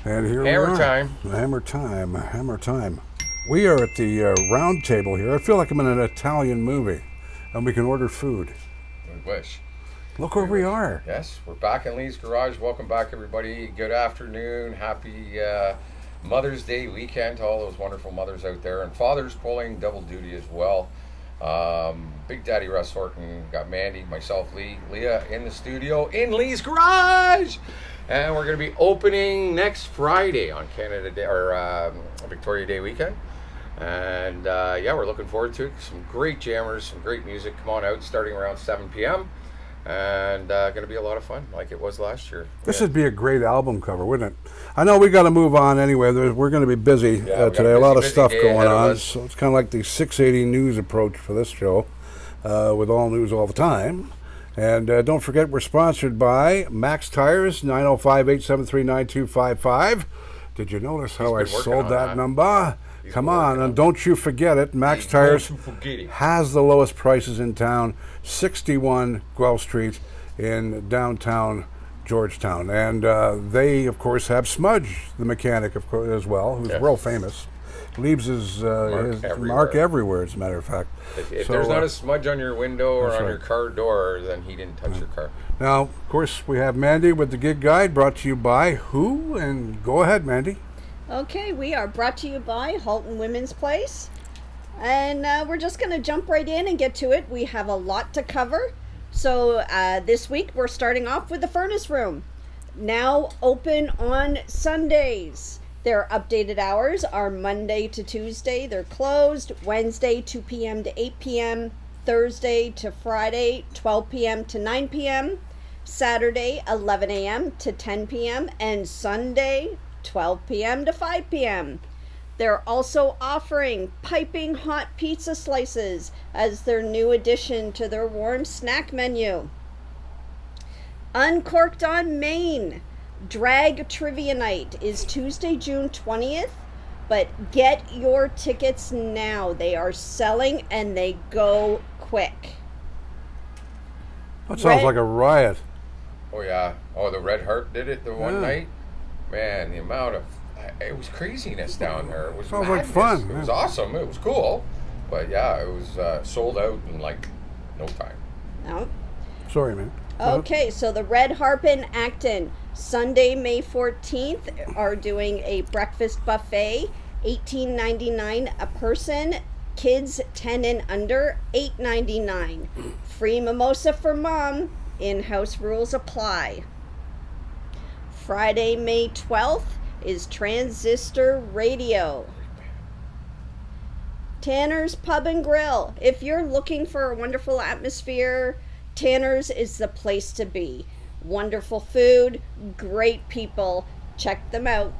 And here Hammer we are. time. Hammer time. Hammer time. We are at the round table here. I feel like I'm in an Italian movie, and we can order food. We wish. Look where we are. Yes, we're back in Lee's Garage. Welcome back, everybody. Good afternoon. Happy Mother's Day weekend to all those wonderful mothers out there. And fathers pulling double duty as well. Big Daddy Russ Horton, got Mandy, myself, Leah in the studio in Lee's Garage. And we're going to be opening next Friday on Canada Day, or Victoria Day weekend. And yeah, we're looking forward to it. Some great jammers, some great music. Come on out, starting around 7 p.m. And going to be a lot of fun, like it was last year. This would be a great album cover, wouldn't it? I know we got to move on anyway. We're going to be busy today. A lot of stuff going on. So it's kind of like the 680 news approach for this show, with all news all the time. And don't forget, we're sponsored by Max Tires, 905-873-9255. Did you notice how I sold that number? Come on, and don't you forget it. Max Tires has the lowest prices in town, 61 Guelph Street in downtown Georgetown. And they, of course, have Smudge, the mechanic, of course, as well, who's world famous. Leaves his mark everywhere, as a matter of fact. If there's not a smudge on your window or on your car door, then he didn't touch your car. Now, of course, we have Mandy with the Gig Guide, brought to you by who? And go ahead, Mandy. Okay, we are brought to you by Halton Women's Place. And we're just going to jump right in and get to it. We have a lot to cover. So this week we're starting off with the Furnace Room. Now open on Sundays. Their updated hours are Monday to Tuesday. They're closed. Wednesday, 2 p.m. to 8 p.m. Thursday to Friday, 12 p.m. to 9 p.m. Saturday, 11 a.m. to 10 p.m. And Sunday, 12 p.m. to 5 p.m. They're also offering piping hot pizza slices as their new addition to their warm snack menu. Uncorked on Main Drag Trivia Night is Tuesday, June 20th, but get your tickets now. They are selling and they go quick. That sounds like a riot. Oh, yeah. Oh, the Red Heart did it the one night. Man, the amount of... It was craziness down there. It was sounds like fun. It was awesome. It was cool. But yeah, it was sold out in like no time. No. Sorry, man. Okay, so the Red Harp in Acton, Sunday, May 14th, are doing a breakfast buffet, $18.99 a person. Kids 10 and under, $8.99. Free mimosa for mom. In-house rules apply. Friday, May 12th is Transistor Radio. Tanner's Pub and Grill. If you're looking for a wonderful atmosphere, Tanner's is the place to be. Wonderful food, great people. Check them out.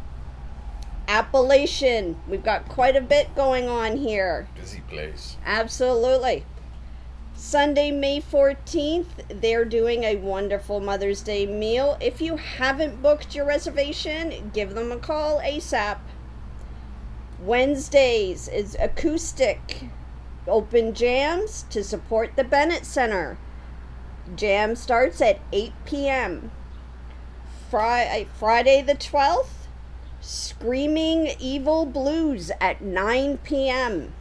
Appalachian. We've got quite a bit going on here. Busy place. Absolutely. Sunday, May 14th, they're doing a wonderful Mother's Day meal. If you haven't booked your reservation, give them a call ASAP. Wednesdays is acoustic open jams to support the Bennett Center. Jam starts at 8 p.m. Friday the 12th, Screaming Evil Blues at 9 p.m.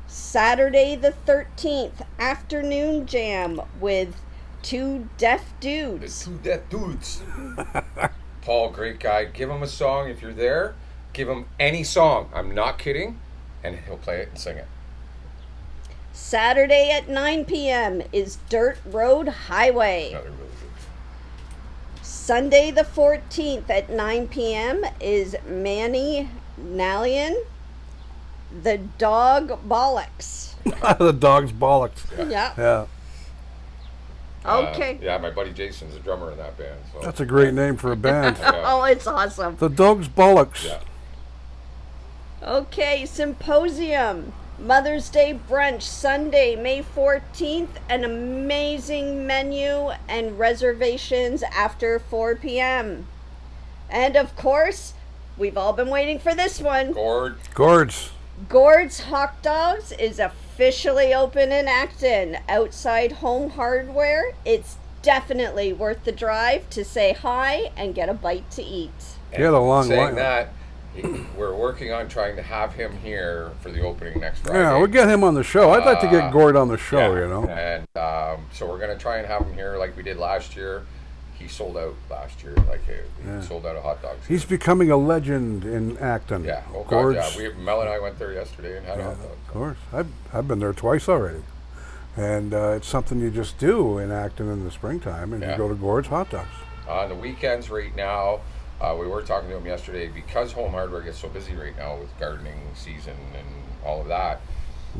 Saturday the 13th, afternoon jam with two deaf dudes. The two deaf dudes. Paul, great guy. Give him a song if you're there. Give him any song. I'm not kidding. And he'll play it and sing it. Saturday at 9 p.m. is Dirt Road Highway. Another really good. Sunday the 14th at 9 p.m. is Manny Nalian. The Dog Bollocks. The Dog's Bollocks. Yeah. Okay. Yeah, my buddy Jason's a drummer in that band. So. That's a great name for a band. Oh, it's awesome. The Dog's Bollocks. Yeah. Okay, Symposium. Mother's Day Brunch, Sunday, May 14th. An amazing menu and reservations after 4 p.m. And of course, we've all been waiting for this one. Gord's Hot Dogs is officially open in Acton, outside Home Hardware. It's definitely worth the drive to say hi and get a bite to eat. He had a long saying line. that, we're working on trying to have him here for the opening next Friday. Yeah, we'll get him on the show. I'd like to get Gord on the show, Yeah, you know. And so we're going to try and have him here like we did last year. He sold out last year. Like he sold out of hot dogs. He's becoming a legend in Acton. Yeah, oh God, Gord's, yeah. Mel and I went there yesterday and had a hot dog. Of course. I've been there twice already. And it's something you just do in Acton in the springtime, and you go to Gord's Hot Dogs. On the weekends right now, we were talking to him yesterday, because Home Hardware gets so busy right now with gardening season and all of that,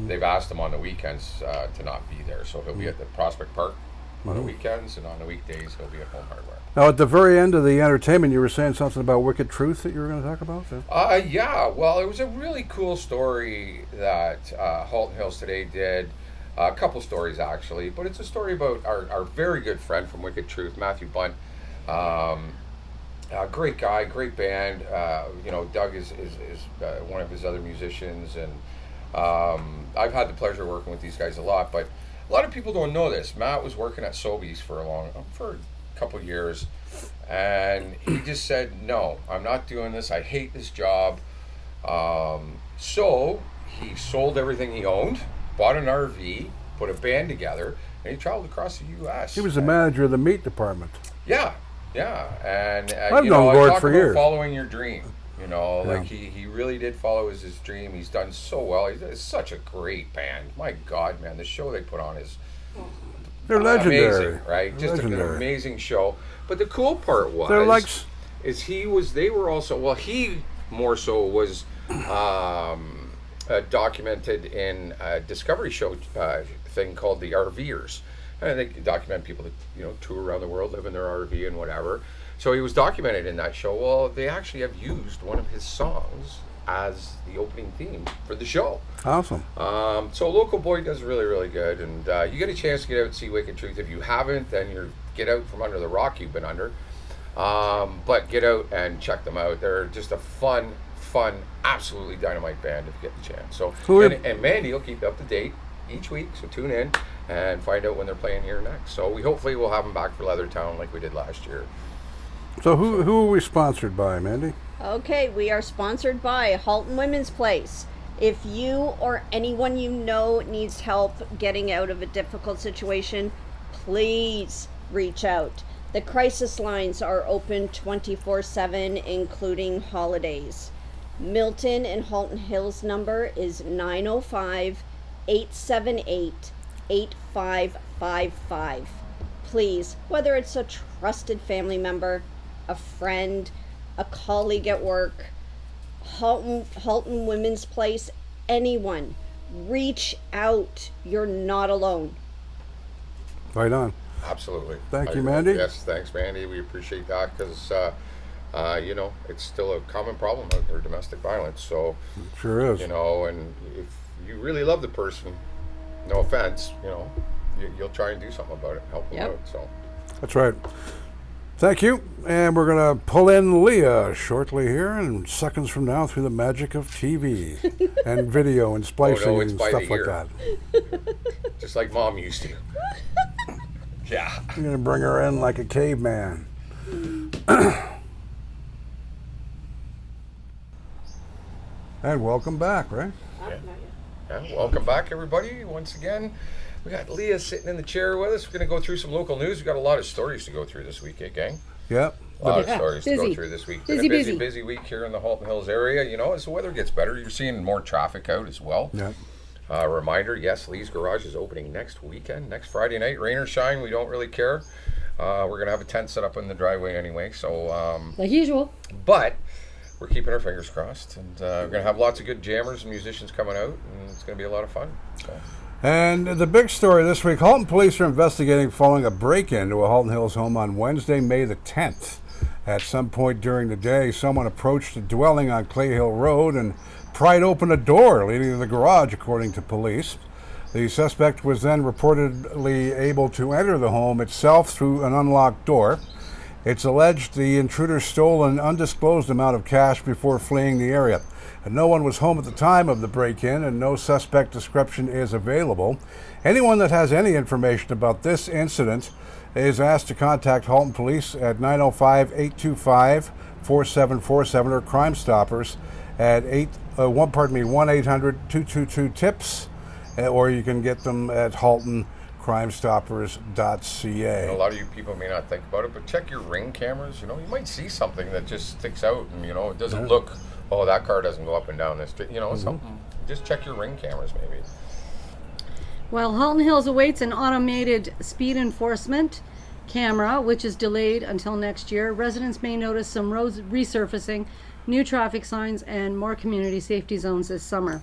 they've asked him on the weekends to not be there. So he'll be at the Prospect Park on the weekends, and on the weekdays he'll be at Home Hardware. Now, at the very end of the entertainment, you were saying something about Wicked Truth that you were going to talk about? Yeah, well, it was a really cool story that Halton Hills Today did. A couple stories, actually, but it's a story about our very good friend from Wicked Truth, Matthew Bunt. Great guy, great band. Doug is one of his other musicians, and I've had the pleasure of working with these guys a lot. But a lot of people don't know this. Matt was working at Sobeys for a couple of years, and he just said, "No, I'm not doing this. I hate this job." So he sold everything he owned, bought an RV, put a band together, and he traveled across the U.S. He was the manager of the meat department. Yeah, and I've known Gord for years. Following your dream, like he really did follow his dream. He's done so well. He's such a great band. My God, man, the show they put on is they're legendary, amazing, right? They're Just legendary. an amazing show. But the cool part was They're like they were also, well, he more so was documented in a Discovery show thing called The RVers. And they document people that tour around the world, live in their RV and whatever. So he was documented in that show. Well, they actually have used one of his songs as the opening theme for the show. Awesome. So Local Boy does really, really good, and you get a chance to get out and see Wicked Truth. If you haven't, then get out from under the rock you've been under. But get out and check them out. They're just a fun, absolutely dynamite band if you get the chance. So and Mandy will keep you up to date each week, so tune in and find out when they're playing here next. So hopefully we'll have them back for Leathertown like we did last year. So who are we sponsored by, Mandy? Okay, we are sponsored by Halton Women's Place. If you or anyone you know needs help getting out of a difficult situation, please reach out. The crisis lines are open 24/7, including holidays. Milton and Halton Hills number is 905-878-8555. Please, whether it's a trusted family member, a friend, a colleague at work, Halton Women's Place, anyone, reach out. You're not alone. Right on. Absolutely. Thank you, Mandy. Yes, thanks, Mandy. We appreciate that because, it's still a common problem out there, domestic violence. So, it sure is. And if you really love the person, no offense, you'll try and do something about it, help them out. So that's right. Thank you. And we're going to pull in Leah shortly here, and seconds from now, through the magic of TV and video and splicing and stuff like that. Just like Mom used to. Yeah. You're going to bring her in like a caveman. And welcome back, right? Yeah, welcome back, everybody. Once again, we got Leah sitting in the chair with us. We're going to go through some local news. We've got a lot of stories to go through this week, gang? Yep. A lot of stories to go through this week. Busy week here in the Halton Hills area. As the weather gets better, you're seeing more traffic out as well. Yep. Reminder, yes, Lee's Garage is opening next weekend, next Friday night. Rain or shine, we don't really care. We're going to have a tent set up in the driveway anyway. So, like usual. But we're keeping our fingers crossed. And we're going to have lots of good jammers and musicians coming out. And it's going to be a lot of fun. So. And the big story this week, Halton police are investigating following a break-in to a Halton Hills home on Wednesday, May the 10th. At some point during the day, someone approached a dwelling on Clay Hill Road and pried open a door leading to the garage, according to police. The suspect was then reportedly able to enter the home itself through an unlocked door. It's alleged the intruder stole an undisclosed amount of cash before fleeing the area. And no one was home at the time of the break-in, and no suspect description is available. Anyone that has any information about this incident is asked to contact Halton Police at 905-825 4747 or Crime Stoppers at 1-800-222-TIPS, or you can get them at HaltonCrimeStoppers.ca. A lot of you people may not think about it, but check your ring cameras. You might see something that just sticks out, and it doesn't look. Oh, that car doesn't go up and down this street. Something. Just check your ring cameras, maybe. Well, Halton Hills awaits an automated speed enforcement camera, which is delayed until next year. Residents may notice some roads resurfacing, new traffic signs, and more community safety zones this summer.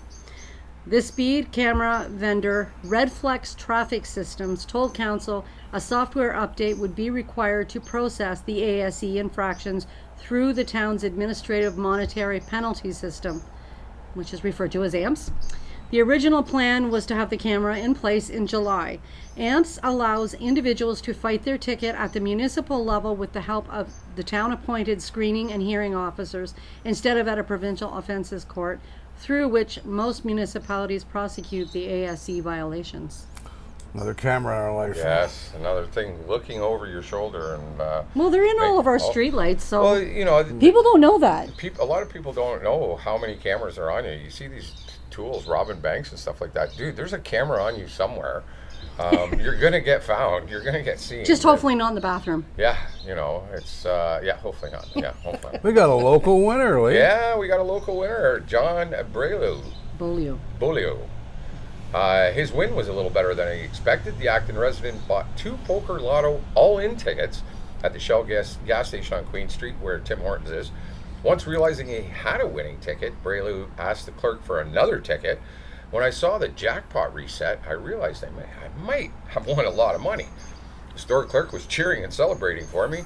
This speed camera vendor, Redflex Traffic Systems, told council a software update would be required to process the ASE infractions through the town's administrative monetary penalty system, which is referred to as AMPS. The original plan was to have the camera in place in July. AMPS allows individuals to fight their ticket at the municipal level with the help of the town-appointed screening and hearing officers instead of at a provincial offences court, through which most municipalities prosecute the ASE violations. Another camera in our life. Yes, another thing, looking over your shoulder and. Well, they're in all of our streetlights, so well, people don't know that. A lot of people don't know how many cameras are on you. You see these tools robbing banks and stuff like that. Dude, there's a camera on you somewhere. You're gonna get found. You're gonna get seen. Just hopefully not in the bathroom. Yeah, it's hopefully not. Yeah, hopefully. We got a local winner, Lee. Yeah, we got a local winner, John Bolio. His win was a little better than he expected. The Acton resident bought 2 poker lotto all-in tickets at the Shell gas station on Queen Street, where Tim Hortons is. Once realizing he had a winning ticket, Braylew asked the clerk for another ticket. When I saw the jackpot reset, I realized I might have won a lot of money. The store clerk was cheering and celebrating for me,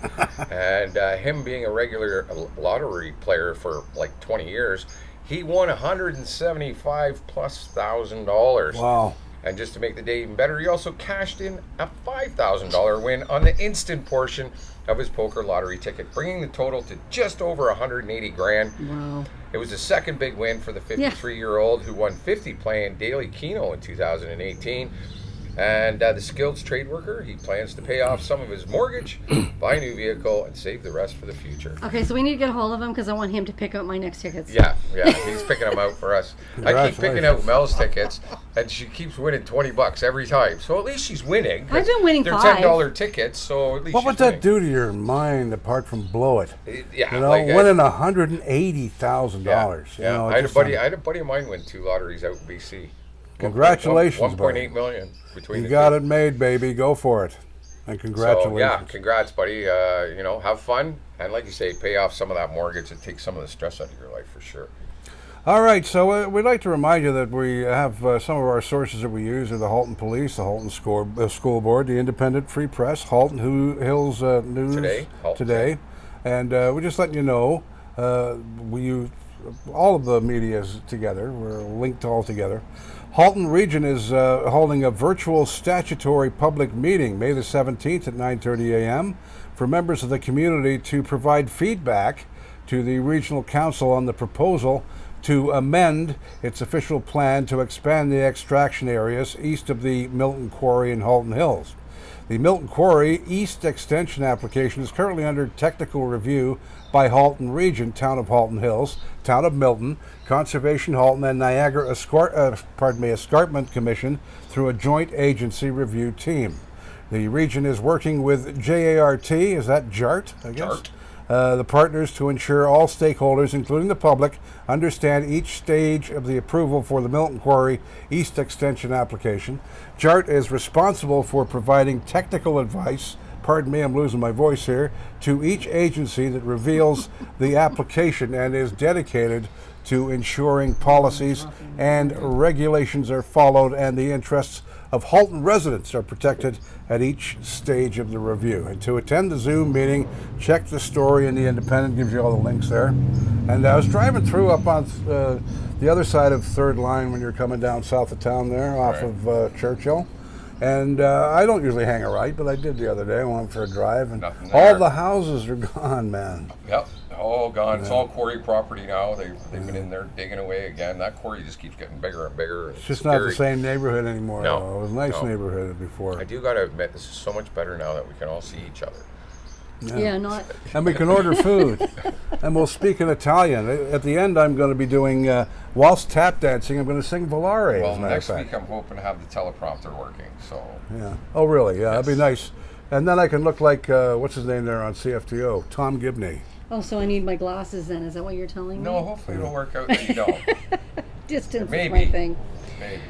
and him being a regular lottery player for like 20 years, he won $175,000+. Wow. And just to make the day even better, he also cashed in a $5,000 win on the instant portion of his poker lottery ticket, bringing the total to just over 180 grand. Wow. It was the second big win for the 53-year-old who won 50 playing daily Keno in 2018. And the skilled trade worker, he plans to pay off some of his mortgage, buy a new vehicle, and save the rest for the future. Okay, so we need to get a hold of him because I want him to pick out my next tickets. Yeah, he's picking them out for us. I keep picking out Mel's tickets, and she keeps winning $20 every time. So at least she's winning. I've been winning They're $5. $10 tickets, so at least What would that do to your mind apart from blow it? Yeah, winning $180,000. Yeah, I had a buddy of mine win 2 lotteries out in BC. Congratulations, 1.8 million between you got it made, baby. Go for it. And congratulations. So, yeah, congrats, buddy. Have fun. And like you say, pay off some of that mortgage and take some of the stress out of your life for sure. All right, so we'd like to remind you that we have some of our sources that we use are the Halton Police, the Halton School Board, the Independent Free Press, Halton Hills News today. And we're just letting you know we use all of the medias together. We're linked all together. Halton Region is holding a virtual statutory public meeting May the 17th at 9:30 a.m. for members of the community to provide feedback to the Regional Council on the proposal to amend its official plan to expand the extraction areas east of the Milton Quarry in Halton Hills. The Milton Quarry East Extension application is currently under technical review by Halton Region, Town of Halton Hills, Town of Milton, Conservation Halton, and Niagara Escarpment Commission through a joint agency review team. The region is working with JART, is that JART, I guess? JART. The partners to ensure all stakeholders, including the public, understand each stage of the approval for the Milton Quarry East Extension application. JART is responsible for providing technical advice, pardon me, I'm losing my voice here, to each agency that reveals the application and is dedicated to ensuring policies and regulations are followed and the interests of Halton residents are protected at each stage of the review. And to attend the Zoom meeting, check the story in the Independent, gives you all the links there. And I was driving through up on the other side of 3rd Line when you're coming down south of town there, off of Churchill. And I don't usually hang a right, but I did the other day. I went for a drive, and all the houses are gone, man. Yep, all gone. Yeah. It's all quarry property now. They've been in there digging away again. That quarry just keeps getting bigger and bigger. It's just not the same neighborhood anymore. No, it was a nice neighborhood before. I do got to admit, this is so much better now that we can all see each other. Yeah, not. And we can order food. And we'll speak in Italian. At the end, I'm going to be doing, whilst tap dancing, I'm going to sing Volare, Well, as a matter of next fact. week I'm hoping to have the teleprompter working. So Yeah. Oh, really? Yeah, Yes. that'd be nice. And then I can look like, what's his name there on CFTO? Tom Gibney. Oh, so I need my glasses then. Is that what you're telling me? no, hopefully it'll work out that you don't. Distance Maybe. is my thing. Maybe.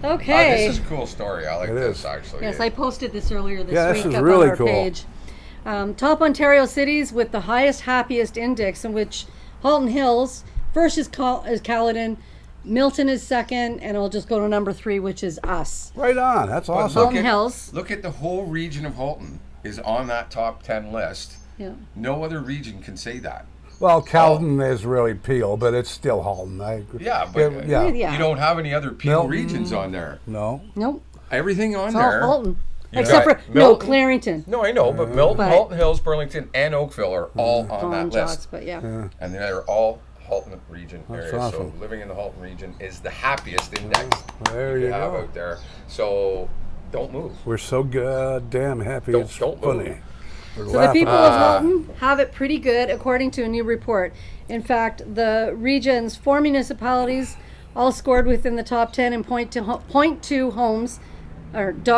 Okay. This is a cool story. I like It this is. actually. Yes, I posted this earlier this Yeah, week this is up really on our cool. page. Top Ontario cities with the highest happiest index, in which Halton Hills first is Caledon, Milton is second, and I'll just go to number 3, which is us. Right on. That's awesome. Halton Hills. Look at the whole region of Halton is on that top 10 list. Yeah. No other region can say that. Well, Calden is really Peel, but it's still Halton. Yeah, but yeah. Yeah. you don't have any other Peel Milton. regions on there. No. Nope. Everything on It's all there. Halton. You Except for, got no, Milton. Clarendon. No, I know, but Milton, But- Halton Hills, Burlington, and Oakville are all on Vaughan, that Jocks, list. but yeah. And they're all Halton region That's areas. awesome. So living in the Halton region is the happiest index There you you have go. out there. So don't move. We're so goddamn happy. Don't- It's don't funny. move. We're So the laughing. people of Halton have it pretty good, according to a new report. In fact, the region's 4 municipalities all scored within the top 10 in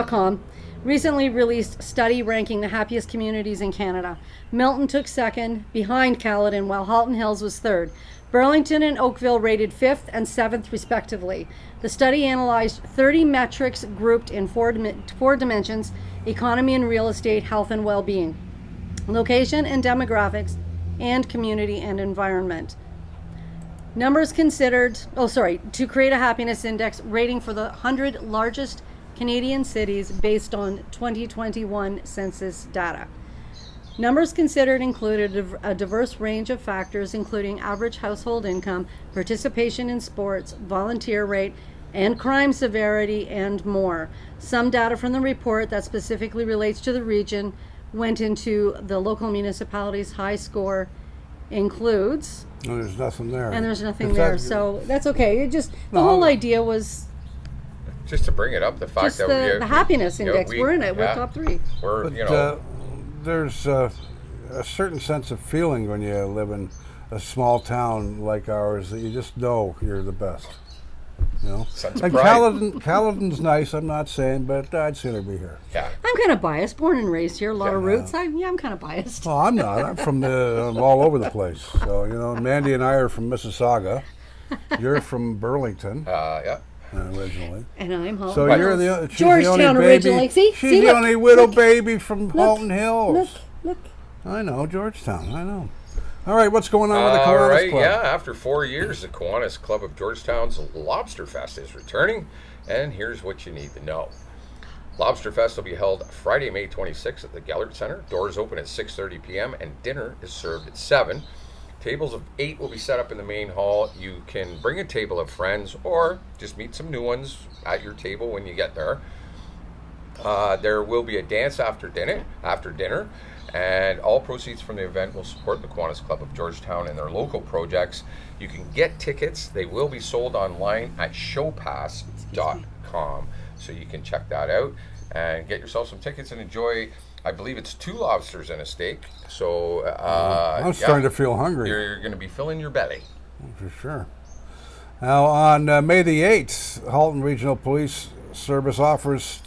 .com recently released study ranking the happiest communities in Canada. Milton took second, behind Caledon, while Halton Hills was third. Burlington and Oakville rated 5th and 7th respectively. The study analyzed 30 metrics grouped in four dimensions: economy and real estate, health and well-being, location and demographics, and community and environment. Numbers considered, to create a happiness index rating for the 100 largest Canadian cities based on 2021 census data. Numbers considered included a diverse range of factors, including average household income, participation in sports, volunteer rate, and crime severity, and more. Some data from the report that specifically relates to the region went into the local municipality's high score includes, No, there's nothing there. and there's nothing If there, that- so that's okay. It just, the No, whole idea was Just to bring it up, the fact just that the happiness index. We're in it. We're yeah, top 3. We're, But you know, there's a certain sense of feeling when you live in a small town like ours that you just know you're the best. You know, Sense of and pride. Caledon's nice. I'm not saying, but I'd sooner be here. yeah. I'm kind of biased. Born and raised here, a lot of Yeah. roots. I'm kind of biased. Well, I'm not. I'm all over the place. So you know, Mandy and I are from Mississauga. You're from Burlington Yeah. originally. And I'm home. So you're the she's Georgetown the only baby. originally. See, She's the look, only widow look, baby from Halton Hills. Look. I know Georgetown. I know. All right, what's going on with the All Kiwanis right, Club? yeah. After 4 years, the Kiwanis Club of Georgetown's Lobster Fest is returning, and here's what you need to know. Lobster Fest will be held Friday, May 26th at the Gellert Center. Doors open at 6:30 p.m. and dinner is served at 7. Tables of 8 will be set up in the main hall. You can bring a table of friends or just meet some new ones at your table when you get there. There will be a dance after dinner, and all proceeds from the event will support the Kiwanis Club of Georgetown and their local projects. You can get tickets. They will be sold online at showpass.com, so you can check that out and get yourself some tickets and enjoy. I believe it's 2 lobsters and a steak. So I'm starting to feel hungry. You're going to be filling your belly. For sure. Now, on May the 8th, Halton Regional Police Service offers,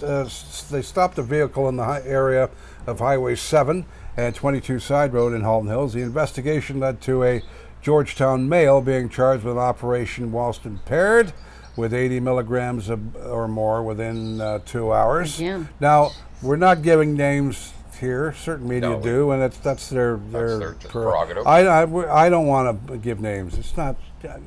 they stopped a vehicle in the area of Highway 7 and 22 Side Road in Halton Hills. The investigation led to a Georgetown male being charged with an operation whilst impaired with 80 milligrams or more within 2 hours. Again. Now, we're not giving names here. Certain media No, do, and that's their prerogative. I don't want to give names. It's not.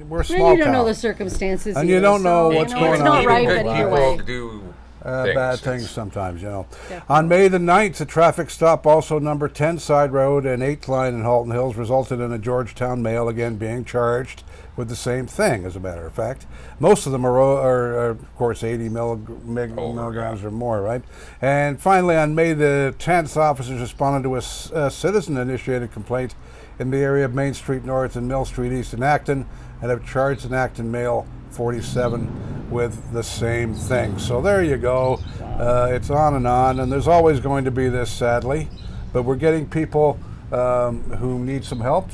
We're a small And you don't know town. the circumstances, And you either, don't know so, what's you going it's on. not Even right, good but either people way. do bad things sometimes, you know. Definitely. On May the 9th, a traffic stop, also number 10 Side Road and 8th line in Halton Hills, resulted in a Georgetown male again being charged with the same thing, as a matter of fact. Most of them are of course, 80 milligrams or more, right? And finally, on May the 10th, officers responded to a citizen-initiated complaint in the area of Main Street North and Mill Street East in Acton, and have charged an Acton male 47 with the same thing. So there you go. It's on, and there's always going to be this, sadly, but we're getting people who need some help.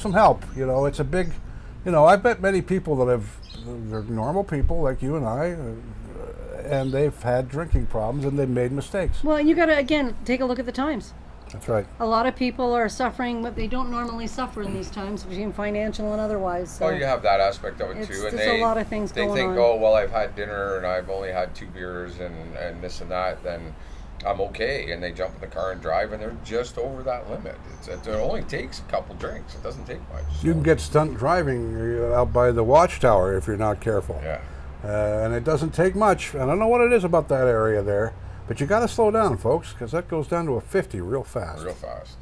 You know, it's a big, you know, I bet many people they're normal people like you and I, and they've had drinking problems and they've made mistakes. Well, you got to, again, take a look at the times. That's right. A lot of people are suffering what they don't normally suffer in these times, between financial and otherwise. So well, you have that aspect of it too, and there's a lot of things they going think, on. oh well, I've had dinner and I've only had 2 beers and this and that, then I'm okay. And they jump in the car and drive, and they're just over that limit. It only takes a couple drinks. It doesn't take much. You can get stunt driving out by the Watchtower if you're not careful. Yeah. And it doesn't take much. I don't know what it is about that area there, but you got to slow down, folks, because that goes down to a 50 real fast. Real fast.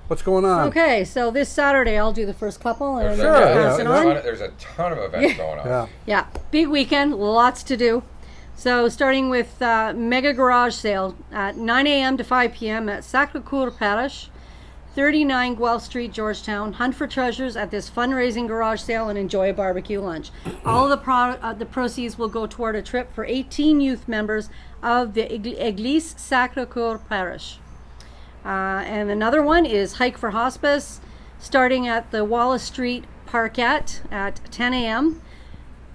What's going on? Okay, so this Saturday I'll do the first couple and Sure, pass it on. There's a ton of events going on. Yeah. Yeah, big weekend, lots to do. So starting with mega garage sale at 9 a.m. to 5 p.m. at Sacre-Cœur Parish, 39 Guelph Street, Georgetown. Hunt for treasures at this fundraising garage sale and enjoy a barbecue lunch. All of the proceeds will go toward a trip for 18 youth members of the Église Sacre-Cœur Parish. And another one is Hike for Hospice, starting at the Wallace Street Parkette at 10 a.m.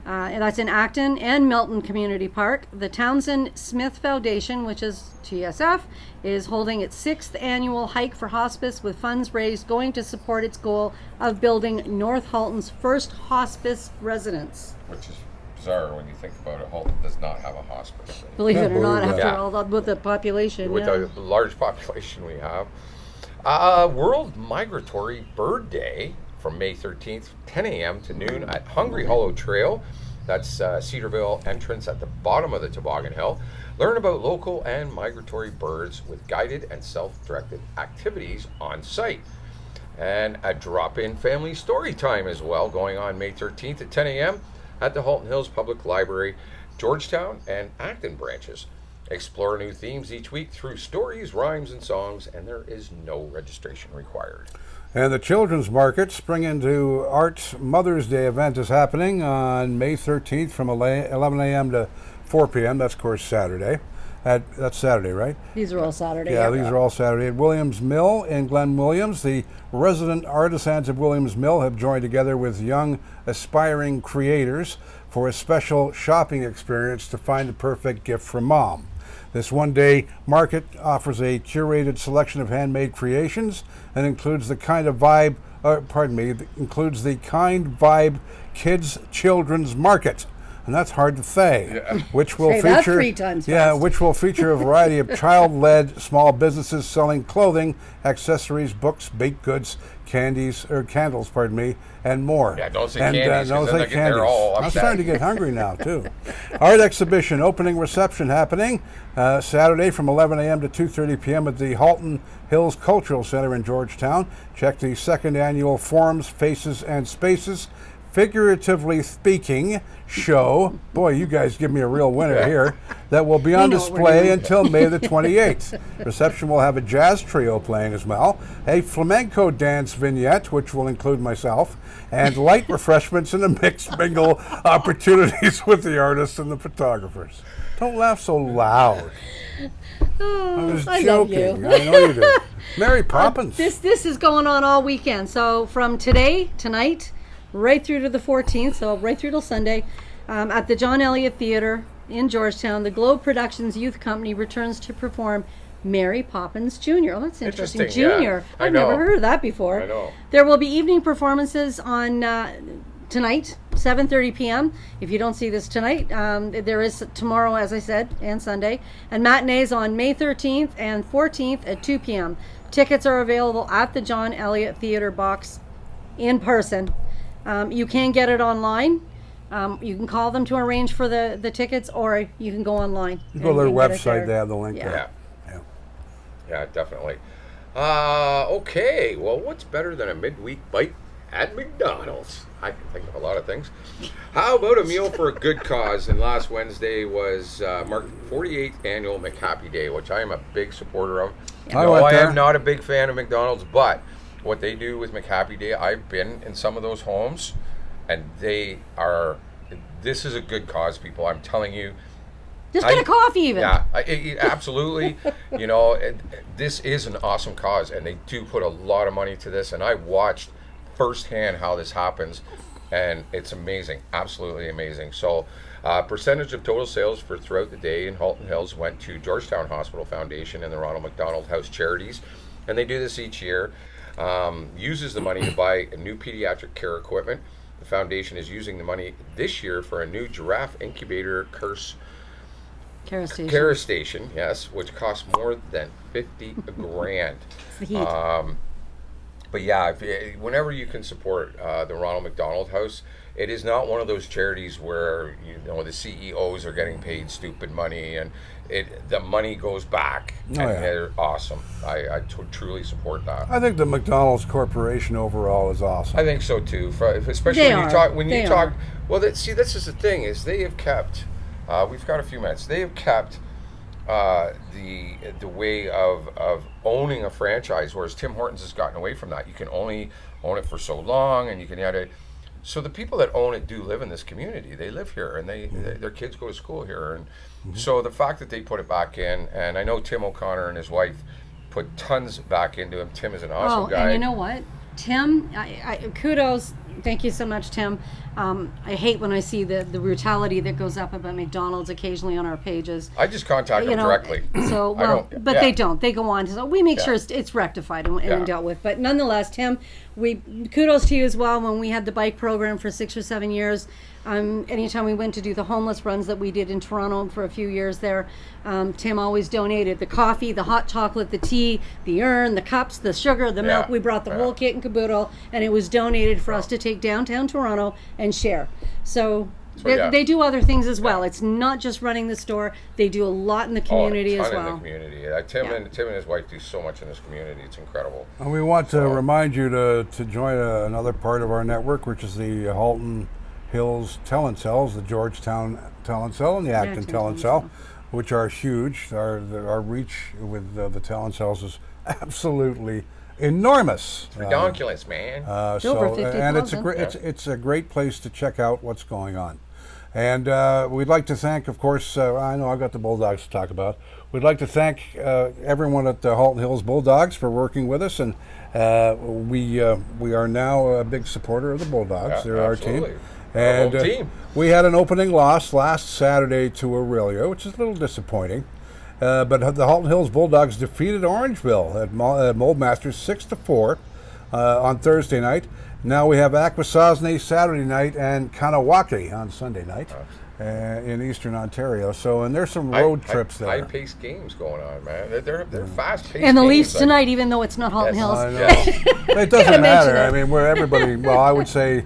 And that's in Acton and Milton Community Park. The Townsend Smith Foundation, which is TSF, is holding its 6th annual Hike for Hospice with funds raised going to support its goal of building North Halton's first hospice residence. Which is bizarre when you think about it. Halton does not have a hospice. Believe it or not, believe after that. all that, with the population. With yeah. the large population we have. World Migratory Bird Day from May 13th, 10 a.m. to noon at Hungry Hollow Trail. That's Cedarville entrance at the bottom of the Toboggan Hill. Learn about local and migratory birds with guided and self-directed activities on site. And a drop-in family story time as well, going on May 13th at 10 a.m. at the Halton Hills Public Library, Georgetown and Acton branches. Explore new themes each week through stories, rhymes, and songs, and there is no registration required. And the Children's Market Spring into Arts Mother's Day event is happening on May 13th from 11 a.m. to 4 p.m. That's, of course, Saturday. That's Saturday, right? These are all Saturday. Yeah, these are all Saturday. At Williams Mill in Glen Williams, the resident artisans of Williams Mill have joined together with young, aspiring creators for a special shopping experience to find the perfect gift for mom. This one-day market offers a curated selection of handmade creations and includes the Kind Vibe Kids Children's Market. And that's hard to say. Yeah. Which will Say feature that 3 times fast. which will feature a variety of child-led small businesses selling clothing, accessories, books, baked goods, candles, and more. Yeah, don't say and, candies, 'cause don't then say they get- candies. they're all I'm upset. starting to get hungry now too. Art exhibition opening reception happening Saturday from 11 a.m. to 2:30 p.m. at the Halton Hills Cultural Center in Georgetown. Check the 2nd annual Forms, Faces, and Spaces Figuratively Speaking show. Boy, you guys give me a real winner here. That will be on know what we're display doing. until May the 28th. Reception will have a jazz trio playing as well, a flamenco dance vignette, which will include myself, and light refreshments and a mixed mingle opportunities with the artists and the photographers. Don't laugh so loud. I was I love joking. you. I know you do. Mary Poppins. This is going on all weekend. So from tonight, right through to the 14th, so right through till Sunday, at the John Elliott Theatre in Georgetown, the Globe Productions Youth Company returns to perform Mary Poppins Jr. Oh, that's interesting. Interesting, yeah. Junior. I I've never know. heard of that before. I know. There will be evening performances on tonight, 7:30 p.m. If you don't see this tonight, there is tomorrow, as I said, and Sunday. And matinees on May 13th and 14th at 2 p.m. Tickets are available at the John Elliott Theatre box in person. You can get it online. You can call them to arrange for the tickets, or you can go online. You go to their and get it website, there. they have the link Yeah. there. Yeah. Yeah, definitely. Okay, well, what's better than a midweek bite at McDonald's? I can think of a lot of things. How about a meal for a good cause? And last Wednesday was marked 48th annual McHappy Day, which I am a big supporter of. I No, went I there. am not a big fan of McDonald's, but what they do with McHappy Day, I've been in some of those homes, and this is a good cause, people. I'm telling you. Just get a coffee even. Yeah, absolutely. This is an awesome cause, and they do put a lot of money to this. And I watched firsthand how this happens, and it's amazing, absolutely amazing. So, percentage of total sales for throughout the day in Halton Hills went to Georgetown Hospital Foundation and the Ronald McDonald House Charities, and they do this each year. Uses the money to buy new pediatric care equipment. The foundation is using the money this year for a new giraffe incubator care station, yes, which costs more than 50 grand. It's the heat. But yeah, whenever you can support the Ronald McDonald House, it is not one of those charities where the CEOs are getting paid stupid money, and the money goes back, and they're awesome. I truly support that. I think the McDonald's Corporation overall is awesome. I think so too, especially when you talk. Well, this is the thing, is they have kept. We've got a few minutes. They have kept the way of owning a franchise, whereas Tim Hortons has gotten away from that. You can only own it for so long, and you can so the people that own it do live in this community. They live here, and their kids go to school here, and so the fact that they put it back in, and I know Tim O'Connor and his wife put tons back into him. Tim is an awesome guy. And you know what, Tim, kudos. Thank you so much, Tim. I hate when I see the brutality that goes up about McDonald's occasionally on our pages. I just contact them directly. So, they don't. They go on to, so we make sure it's rectified and dealt with. But nonetheless, Tim, kudos to you as well. When we had the bike program for 6 or 7 years, anytime we went to do the homeless runs that we did in Toronto for a few years there, Tim always donated the coffee, the hot chocolate, the tea, the urn, the cups, the sugar, the milk. We brought the whole kit and caboodle, and it was donated for us to take downtown Toronto and share. So they do other things as well. It's not just running the store. They do a lot in the community as well. In the community. Tim and his wife do so much in this community. It's incredible. And we want to remind you to join another part of our network, which is the Halton Hills Talent Cells, the Georgetown Talent Cell and the Acton Talent Cell, which are huge. Our reach with the talent cells is absolutely enormous. It's ridiculous, man. Over 50,000. It's a great place to check out what's going on. And we'd like to thank, of course, I know I've got the Bulldogs to talk about. We'd like to thank everyone at the Halton Hills Bulldogs for working with us, and we are now a big supporter of the Bulldogs. They're absolutely. our team. And our team. We had an opening loss last Saturday to Aurelia, which is a little disappointing. But the Halton Hills Bulldogs defeated Orangeville at Moldmasters 6-4 on Thursday night. Now we have Akwesasne Saturday night and Kanawake on Sunday night in Eastern Ontario. So, and there's some road trips there. High-paced games going on, man. They're fast-paced. And the Leafs tonight, even though it's not Halton Hills. I know. It doesn't matter. I mean, where everybody. Well, I'd say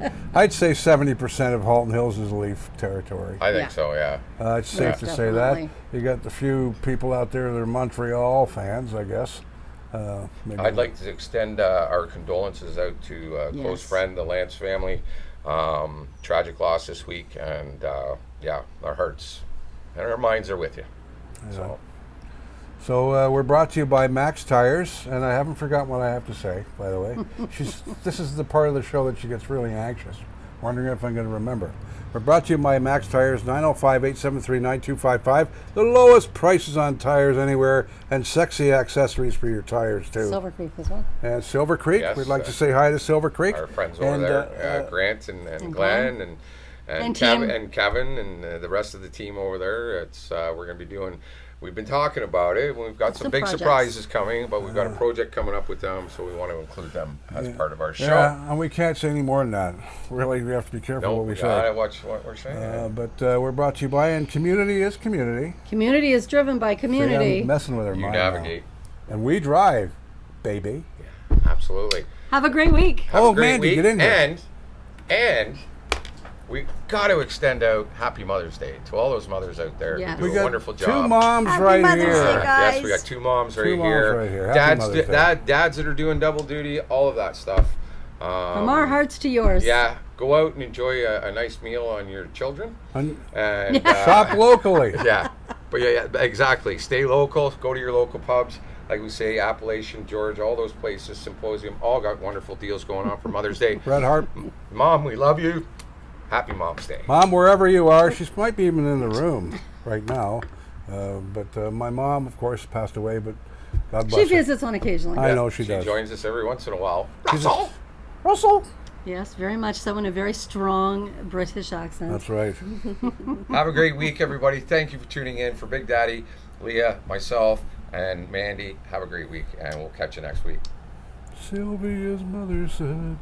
70% of Halton Hills is Leaf territory. I think so. Yeah. It's safe to say that. You got the few people out there that are Montreal fans, I guess. I'd like to extend our condolences out to a close friend, the Lance family. Tragic loss this week, and our hearts and our minds are with you. So we're brought to you by Max Tires, and I haven't forgotten what I have to say, by the way. This is the part of the show that she gets really anxious, wondering if I'm going to remember. We're brought to you by Max Tires, 905-873-9255. The lowest prices on tires anywhere, and sexy accessories for your tires, too. Silver Creek as well. And Silver Creek. We'd like to say hi to Silver Creek. Our friends over there, Grant and Glenn and Kevin and the rest of the team over there. We're going to be doing... We've been talking about it. We've got some big surprises coming, but we've got a project coming up with them, so we want to include them as part of our show. Yeah, and we can't say any more than that. Really, we have to be careful what we say. Gotta watch what we're saying. But we're brought to you by, and community is community. Community is driven by community. See, I'm messing with her mind navigate. Now. And we drive, baby. Yeah, absolutely. Have a great week. Have a great Mandy, week. get in here. And we got to extend out Happy Mother's Day to all those mothers out there who do a wonderful job. Two moms right here. Yes, we got two moms right here. Dads that are doing double duty, all of that stuff. From our hearts to yours. Yeah, go out and enjoy a nice meal on your children. And shop locally. Yeah, but exactly. Stay local. Go to your local pubs. Like we say, Appalachian, George, all those places, Symposium, all got wonderful deals going on for Mother's Day. Red Heart. Mom, we love you. Happy Mom's Day. Mom, wherever you are, she might be even in the room right now. But my mom, of course, passed away, but God She bless her. visits on occasionally. I know she She does. joins us every once in a while. Russell! Yes, very much so, in a very strong British accent. That's right. Have a great week, everybody. Thank you for tuning in. For Big Daddy, Leah, myself, and Mandy, have a great week, and we'll catch you next week. Sylvia's mother said...